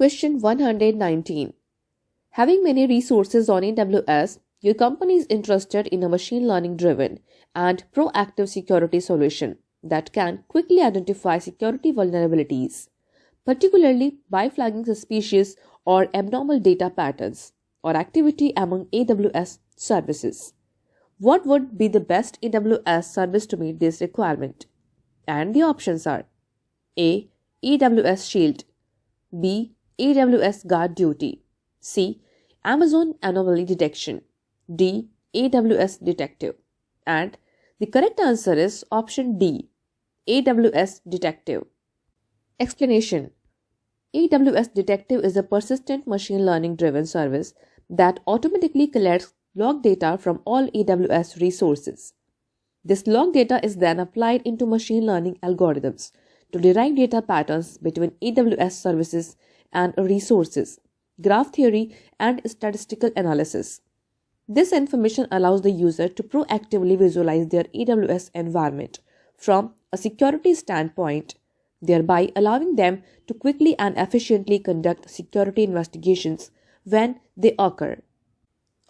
Question 119. Having many resources on AWS, your company is interested in a machine learning driven and proactive security solution that can quickly identify security vulnerabilities, particularly by flagging suspicious or abnormal data patterns or activity among AWS services. What would be the best AWS service to meet this requirement? And the options are A. AWS Shield, B. AWS Guard Duty, C. Amazon Anomaly Detection, D. AWS Detective. And the correct answer is option D. AWS Detective. Explanation. AWS Detective is a persistent machine learning driven service that automatically collects log data from all AWS resources. This log data is then applied into machine learning algorithms to derive data patterns between AWS services and resources, graph theory, and statistical analysis. This information allows the user to proactively visualize their AWS environment from a security standpoint, thereby allowing them to quickly and efficiently conduct security investigations when they occur.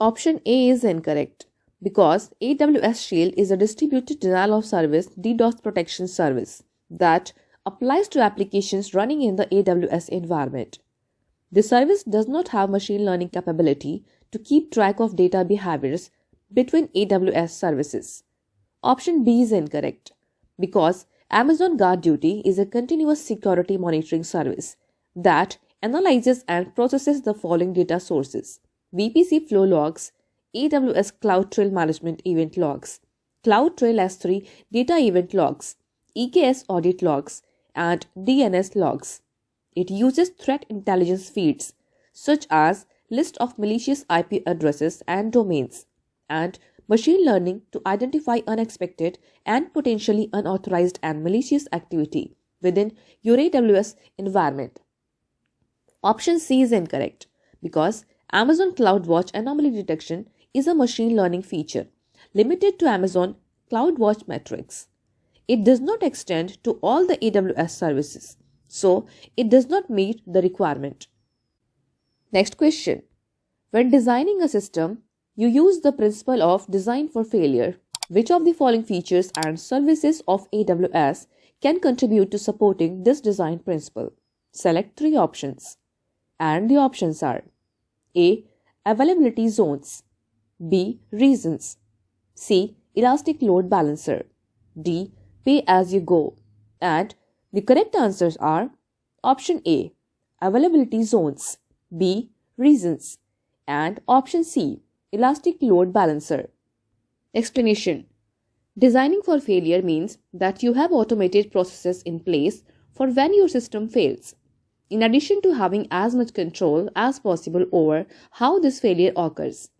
Option A is incorrect because AWS Shield is a distributed denial of service DDoS protection service that applies to applications running in the AWS environment. The service does not have machine learning capability to keep track of data behaviors between AWS services. Option B is incorrect because Amazon Guard Duty is a continuous security monitoring service that analyzes and processes the following data sources: VPC flow logs, AWS CloudTrail management event logs, CloudTrail S3 data event logs, EKS audit logs, and DNS logs. It uses threat intelligence feeds such as list of malicious IP addresses and domains and machine learning to identify unexpected and potentially unauthorized and malicious activity within your AWS environment. Option C is incorrect because Amazon CloudWatch Anomaly Detection is a machine learning feature limited to Amazon CloudWatch metrics. It does not extend to all the AWS services, so it does not meet the requirement. Next question. When designing a system, you use the principle of design for failure. Which of the following features and services of AWS can contribute to supporting this design principle? Select 3 options. And the options are A. Availability zones, B. Reasons, C. Elastic load balancer, D. Pay as you go. And the correct answers are option A. Availability zones, B. Reasons, and option C. Elastic load balancer. Explanation. Designing for failure means that you have automated processes in place for when your system fails, in addition to having as much control as possible over how this failure occurs.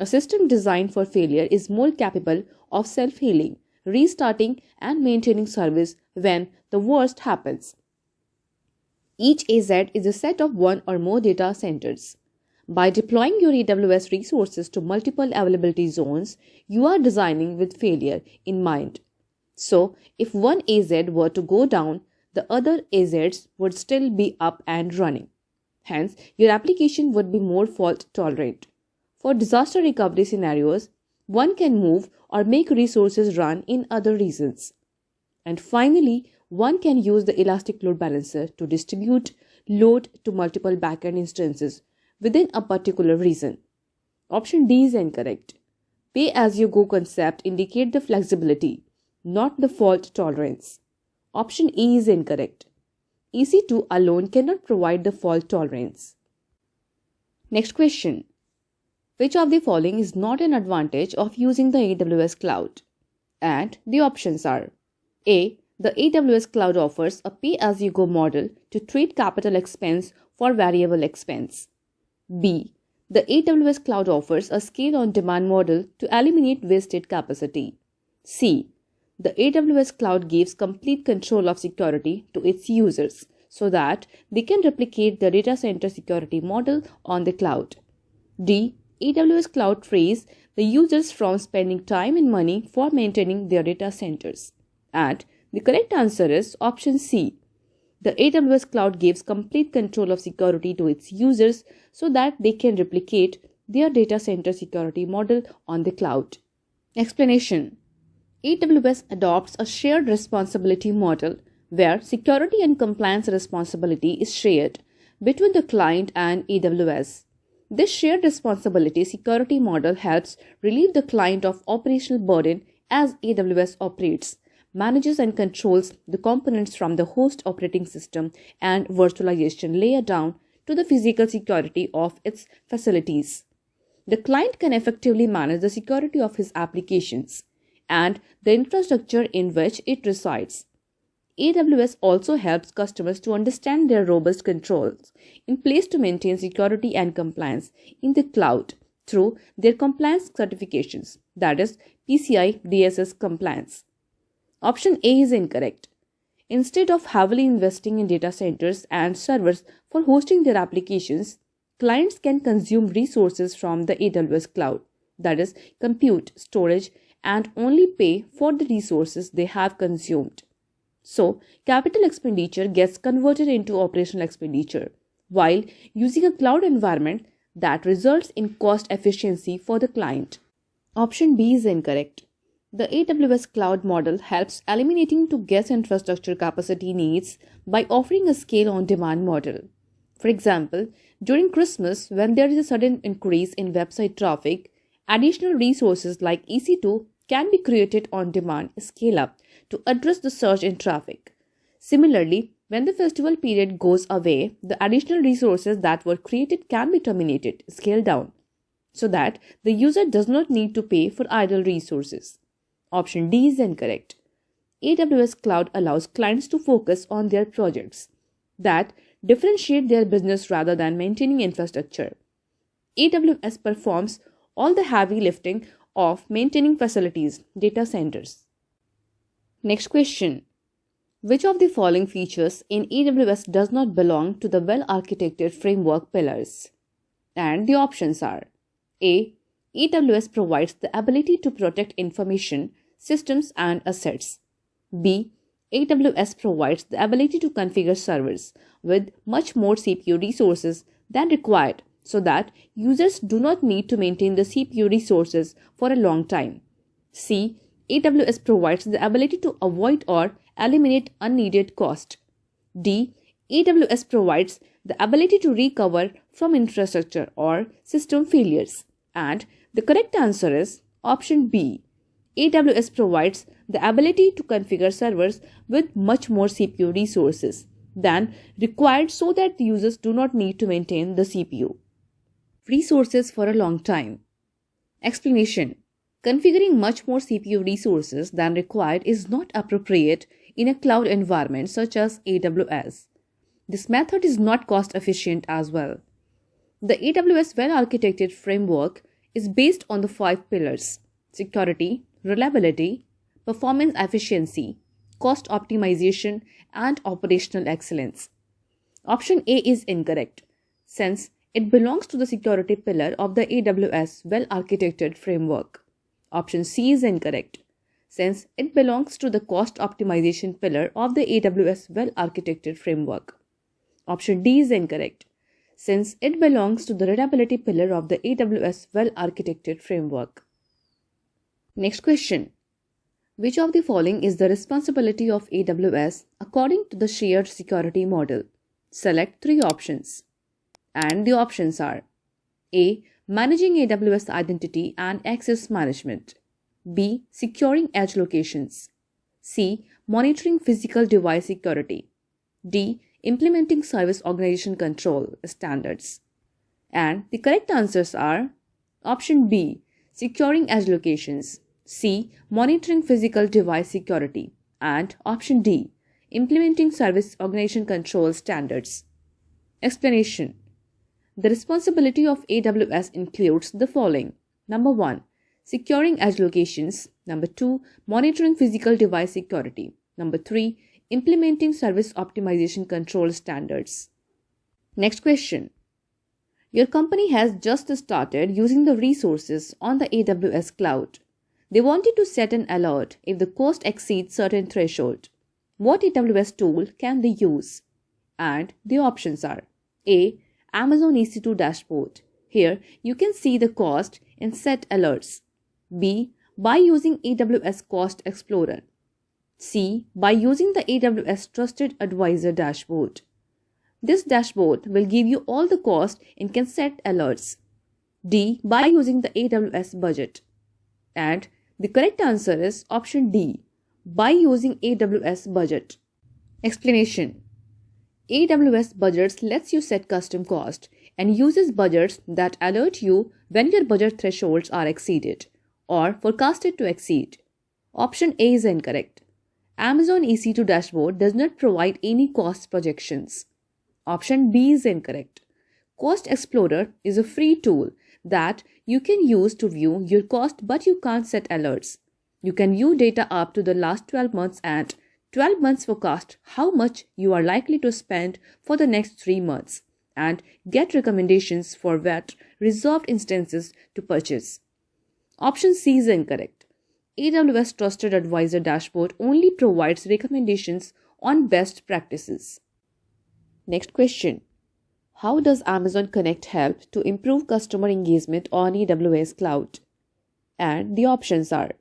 A system designed for failure is more capable of self-healing, restarting, and maintaining service when the worst happens. Each AZ is a set of one or more data centers. By deploying your AWS resources to multiple availability zones, you are designing with failure in mind. So, if one AZ were to go down, the other AZs would still be up and running. Hence, your application would be more fault tolerant. For disaster recovery scenarios, one can move or make resources run in other regions. And finally, one can use the elastic load balancer to distribute load to multiple backend instances within a particular region. Option D is incorrect. Pay-as-you-go concept indicate the flexibility, not the fault tolerance. Option E is incorrect. EC2 alone cannot provide the fault tolerance. Next question. Which of the following is not an advantage of using the AWS cloud? And the options are A. The AWS cloud offers a pay-as-you-go model to treat capital expense for variable expense. B. The AWS cloud offers a scale-on-demand model to eliminate wasted capacity. C. The AWS cloud gives complete control of security to its users so that they can replicate the data center security model on the cloud. D. AWS cloud frees the users from spending time and money for maintaining their data centers. And the correct answer is option C. The AWS cloud gives complete control of security to its users so that they can replicate their data center security model on the cloud. Explanation: AWS adopts a shared responsibility model where security and compliance responsibility is shared between the client and AWS. This shared responsibility security model helps relieve the client of operational burden as AWS operates, manages and controls the components from the host operating system and virtualization layer down to the physical security of its facilities. The client can effectively manage the security of his applications and the infrastructure in which it resides. AWS also helps customers to understand their robust controls in place to maintain security and compliance in the cloud through their compliance certifications, that is, PCI DSS compliance. Option A is incorrect. Instead of heavily investing in data centers and servers for hosting their applications, clients can consume resources from the AWS cloud, that is, compute, storage, and only pay for the resources they have consumed. So, capital expenditure gets converted into operational expenditure, while using a cloud environment that results in cost efficiency for the client. Option B is incorrect. The AWS cloud model helps eliminating to guest infrastructure capacity needs by offering a scale-on-demand model. For example, during Christmas, when there is a sudden increase in website traffic, additional resources like EC2 can be created on demand scale up to address the surge in traffic. Similarly, when the festival period goes away, the additional resources that were created can be terminated, scaled down, so that the user does not need to pay for idle resources. Option D is incorrect. AWS Cloud allows clients to focus on their projects that differentiate their business rather than maintaining infrastructure. AWS performs all the heavy lifting of maintaining facilities, data centers. Next question. Which of the following features in AWS does not belong to the well-architected framework pillars? And the options are: A. AWS provides the ability to protect information, systems, and assets. B. AWS provides the ability to configure servers with much more CPU resources than required so that users do not need to maintain the CPU resources for a long time. C. AWS provides the ability to avoid or eliminate unneeded cost. D. AWS provides the ability to recover from infrastructure or system failures. And the correct answer is option B. AWS provides the ability to configure servers with much more CPU resources than required so that the users do not need to maintain the CPU resources for a long time. Explanation: configuring much more CPU resources than required is not appropriate in a cloud environment such as AWS. This method is not cost efficient as well. The AWS well-architected framework is based on the 5 pillars: security, reliability, performance efficiency, cost optimization, and operational excellence. Option A is incorrect, since it belongs to the security pillar of the AWS well-architected framework. Option C is incorrect, since it belongs to the cost optimization pillar of the AWS well-architected framework. Option D is incorrect, since it belongs to the reliability pillar of the AWS well-architected framework. Next question. Which of the following is the responsibility of AWS according to the shared security model? Select 3 options. And the options are: A. Managing AWS identity and access management. B. Securing edge locations. C. Monitoring physical device security. D. Implementing service organization control standards. And the correct answers are option B. Securing edge locations. C. Monitoring physical device security. And option D. Implementing service organization control standards. Explanation: the responsibility of AWS includes the following. Number 1. Securing edge locations. Number 2. Monitoring physical device security. Number 3. Implementing service optimization control standards. Next question. Your company has just started using the resources on the AWS cloud. They wanted to set an alert if the cost exceeds certain threshold. What AWS tool can they use? And the options are A. Amazon EC2 dashboard. Here you can see the cost and set alerts. B. By using AWS Cost Explorer. C. By using the AWS Trusted Advisor dashboard. This dashboard will give you all the cost and can set alerts. D. By using the AWS budget. And the correct answer is option D. By using AWS budget. Explanation. AWS budgets lets you set custom cost and uses budgets that alert you when your budget thresholds are exceeded or forecasted to exceed. Option A is incorrect. Amazon EC2 dashboard does not provide any cost projections. Option B is incorrect. Cost Explorer is a free tool that you can use to view your cost, but you can't set alerts. You can view data up to the last 12 months and 12 months forecast how much you are likely to spend for the next 3 months and get recommendations for what reserved instances to purchase. Option C is incorrect. AWS Trusted Advisor dashboard only provides recommendations on best practices. Next question. How does Amazon Connect help to improve customer engagement on AWS Cloud? And the options are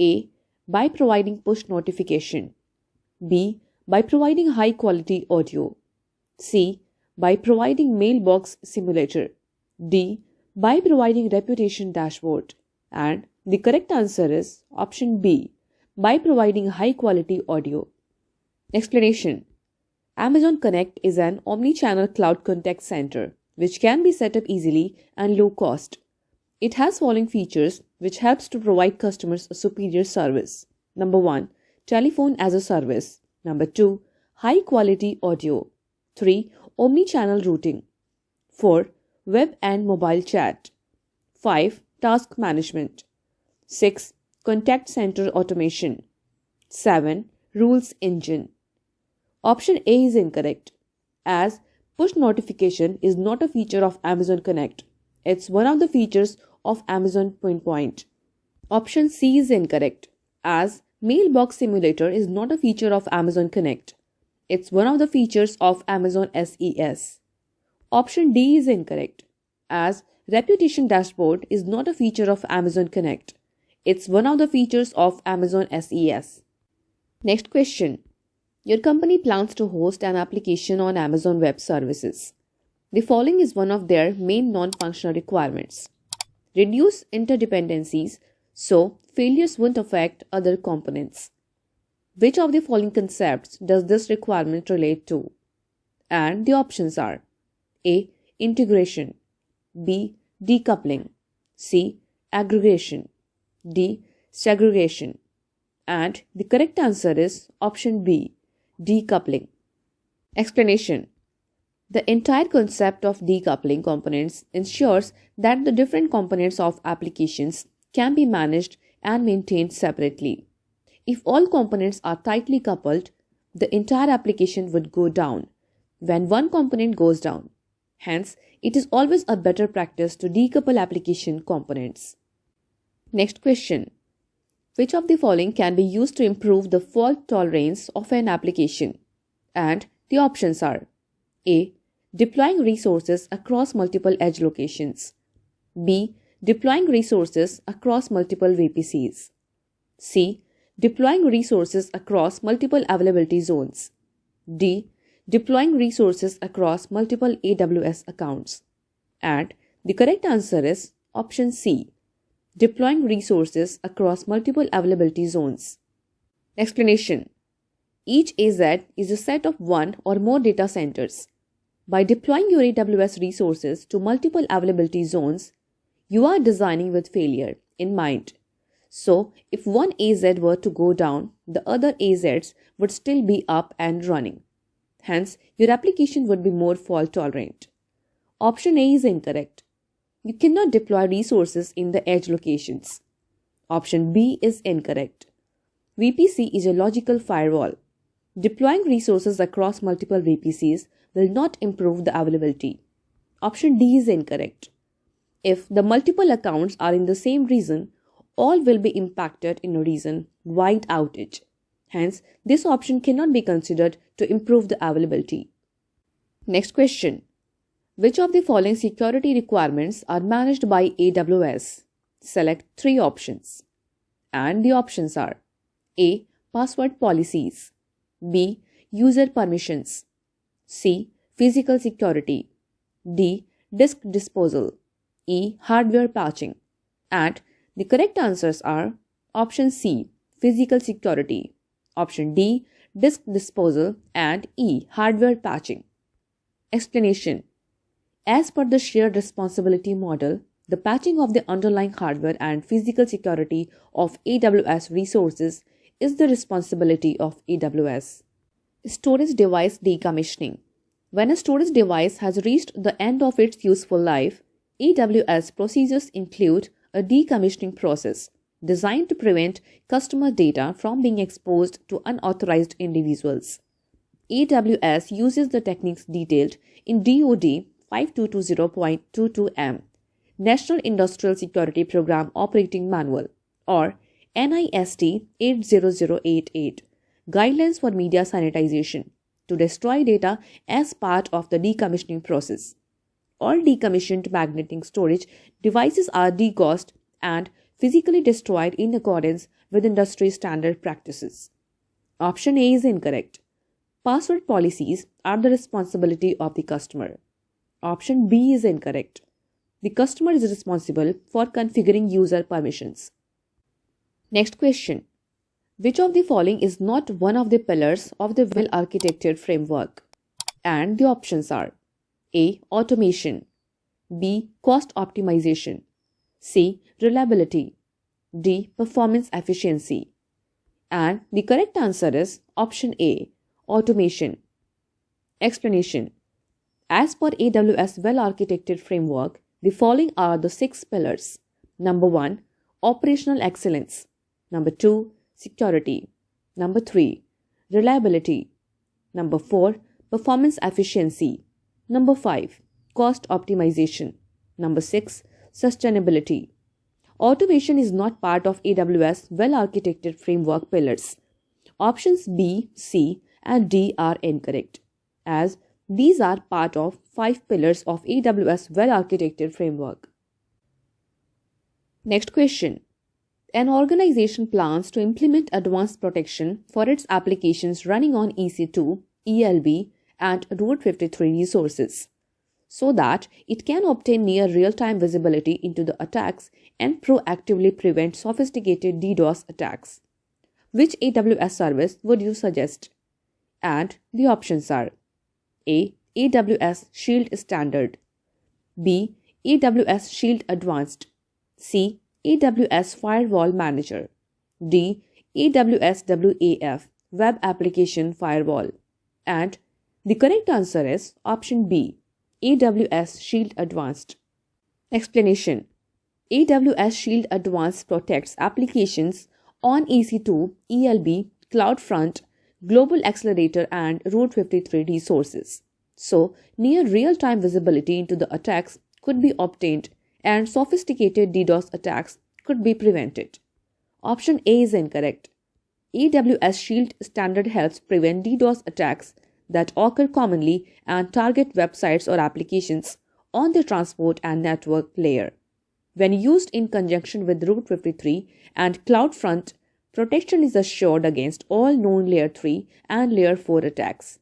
A. By providing push notification. B. By providing high quality audio. C. By providing mailbox simulator. D. By providing reputation dashboard. And the correct answer is option B. By providing high quality audio. Explanation. Amazon Connect is an omni-channel cloud contact center which can be set up easily and low cost. It has following features which helps to provide customers a superior service. Number 1. Telephone as a service. Number 2. High quality audio. 3. Omni-channel routing. 4. Web and mobile chat. 5. Task management. 6. Contact center automation. 7. Rules engine. Option A is incorrect, as push notification is not a feature of Amazon Connect. It's one of the features of Amazon Pinpoint. Option C is incorrect, as mailbox simulator is not a feature of Amazon Connect. It's one of the features of Amazon SES. Option D is incorrect, as reputation dashboard is not a feature of Amazon Connect. It's one of the features of Amazon SES. Next question. Your company plans to host an application on Amazon Web Services. The following is one of their main non-functional requirements. Reduce interdependencies so failures won't affect other components. Which of the following concepts does this requirement relate to? And the options are A. Integration. B. Decoupling. C. Aggregation. D. Segregation. And the correct answer is option B. Decoupling. Explanation. The entire concept of decoupling components ensures that the different components of applications can be managed and maintained separately. If all components are tightly coupled, the entire application would go down when one component goes down. Hence, it is always a better practice to decouple application components. Next question. Which of the following can be used to improve the fault tolerance of an application? And the options are A. Deploying resources across multiple edge locations. B. Deploying resources across multiple VPCs. C. Deploying resources across multiple availability zones. D. Deploying resources across multiple AWS accounts. And the correct answer is option C. Deploying resources across multiple availability zones. Explanation. Each AZ is a set of one or more data centers. By deploying your AWS resources to multiple availability zones, you are designing with failure in mind. So, if one AZ were to go down, the other AZs would still be up and running. Hence, your application would be more fault tolerant. Option A is incorrect. You cannot deploy resources in the edge locations. Option B is incorrect. VPC is a logical firewall. Deploying resources across multiple VPCs will not improve the availability. Option D is incorrect. If the multiple accounts are in the same region, all will be impacted in a region-wide outage. Hence, this option cannot be considered to improve the availability. Next question. Which of the following security requirements are managed by AWS? Select 3 options. And the options are A. Password policies, B. User permissions, C. Physical security, D. Disk disposal, E. Hardware patching. And the correct answers are option C. Physical security, option D. Disk disposal, and E. Hardware patching. Explanation. As per the shared responsibility model, the patching of the underlying hardware and physical security of AWS resources is the responsibility of AWS. Storage device decommissioning. When a storage device has reached the end of its useful life, AWS procedures include a decommissioning process designed to prevent customer data from being exposed to unauthorized individuals. AWS uses the techniques detailed in DoD 5220.22m, National Industrial Security Program Operating Manual, or NIST 80088, Guidelines for Media Sanitization, to destroy data as part of the decommissioning process. All decommissioned magnetic storage devices are degaussed and physically destroyed in accordance with industry standard practices. Option A is incorrect. Password policies are the responsibility of the customer. Option B is incorrect. The customer is responsible for configuring user permissions. Next question. Which of the following is not one of the pillars of the well-architected framework? And the options are A. Automation, B. Cost optimization, C. Reliability, D. Performance efficiency. And the correct answer is option A. Automation. Explanation. As per AWS well-architected framework, the following are the 6 pillars. Number 1. Operational excellence. Number 2. Security. Number 3. Reliability. Number 4. Performance efficiency. Number 5. Cost optimization. Number 6. Sustainability. Automation is not part of AWS well-architected framework pillars. Options B, C, and D are incorrect, as these are part of 5 pillars of AWS well-architected framework. Next question. An organization plans to implement advanced protection for its applications running on EC2, ELB, and Route 53 resources, so that it can obtain near real-time visibility into the attacks and proactively prevent sophisticated DDoS attacks. Which AWS service would you suggest? And the options are A. AWS Shield Standard, B. AWS Shield Advanced, C. AWS Firewall Manager, D. AWS WAF Web Application Firewall. And the correct answer is option B. AWS Shield Advanced. Explanation. AWS Shield Advanced protects applications on EC2, ELB, CloudFront, Global Accelerator, and Route 53 resources. So, near real-time visibility into the attacks could be obtained and sophisticated DDoS attacks could be prevented. Option A is incorrect. AWS Shield Standard helps prevent DDoS attacks that occur commonly and target websites or applications on the transport and network layer. When used in conjunction with Route 53 and CloudFront, protection is assured against all known Layer 3 and Layer 4 attacks.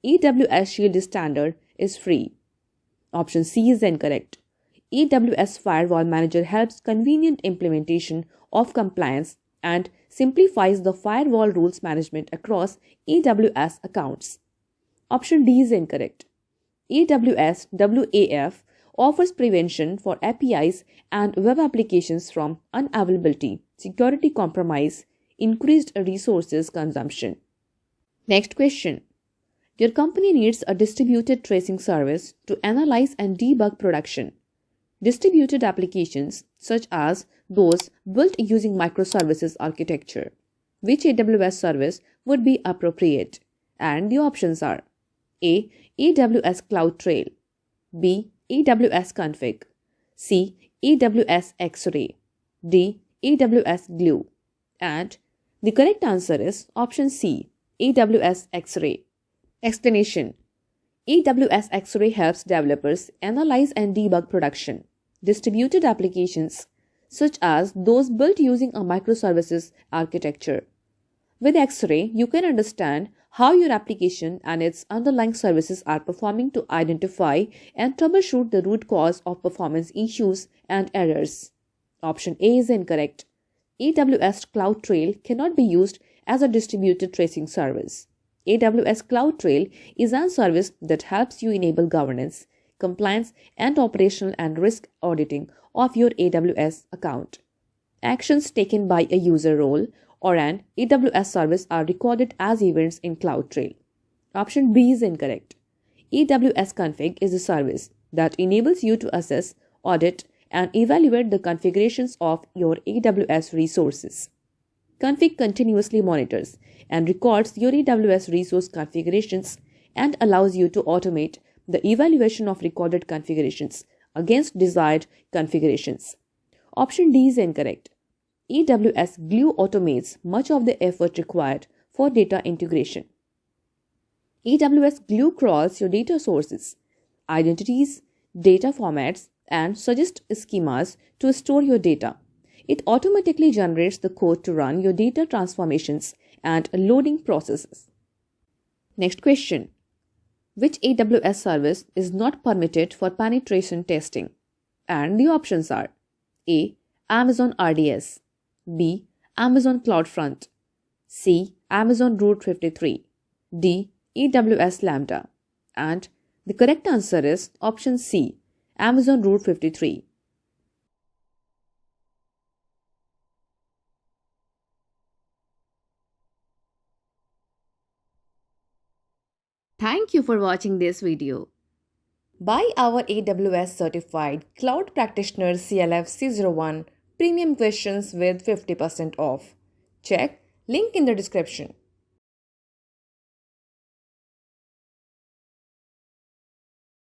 AWS Shield Standard is free. Option C is incorrect. AWS Firewall Manager helps convenient implementation of compliance and simplifies the firewall rules management across AWS accounts. Option D is incorrect. AWS WAF offers prevention for APIs and web applications from unavailability, security compromise, increased resources consumption. Next question. Your company needs a distributed tracing service to analyze and debug production distributed applications such as those built using microservices architecture. Which AWS service would be appropriate? And the options are A. AWS CloudTrail, B. AWS Config, C. AWS X-Ray, D. AWS Glue. And the correct answer is option C. AWS X-Ray. Explanation. AWS X-Ray helps developers analyze and debug production distributed applications such as those built using a microservices architecture. With X-Ray, you can understand how your application and its underlying services are performing to identify and troubleshoot the root cause of performance issues and errors. Option A is incorrect. AWS CloudTrail cannot be used as a distributed tracing service. AWS CloudTrail is a service that helps you enable governance, compliance, and operational and risk auditing of your AWS account. Actions taken by a user role or an AWS service are recorded as events in CloudTrail. Option B is incorrect. AWS Config is a service that enables you to assess, audit, and evaluate the configurations of your AWS resources. Config continuously monitors and records your AWS resource configurations and allows you to automate the evaluation of recorded configurations against desired configurations. Option D is incorrect. AWS Glue automates much of the effort required for data integration. AWS Glue crawls your data sources, identities, data formats, and suggests schemas to store your data. It automatically generates the code to run your data transformations and loading processes. Next question. Which AWS service is not permitted for penetration testing? And the options are A. Amazon RDS, B. Amazon CloudFront, C. Amazon Route 53, D. AWS Lambda. And the correct answer is option C. Amazon Route 53. Thank you for watching this video. Buy our AWS Certified Cloud Practitioner CLF-C01 premium questions with 50% off. Check link in the description.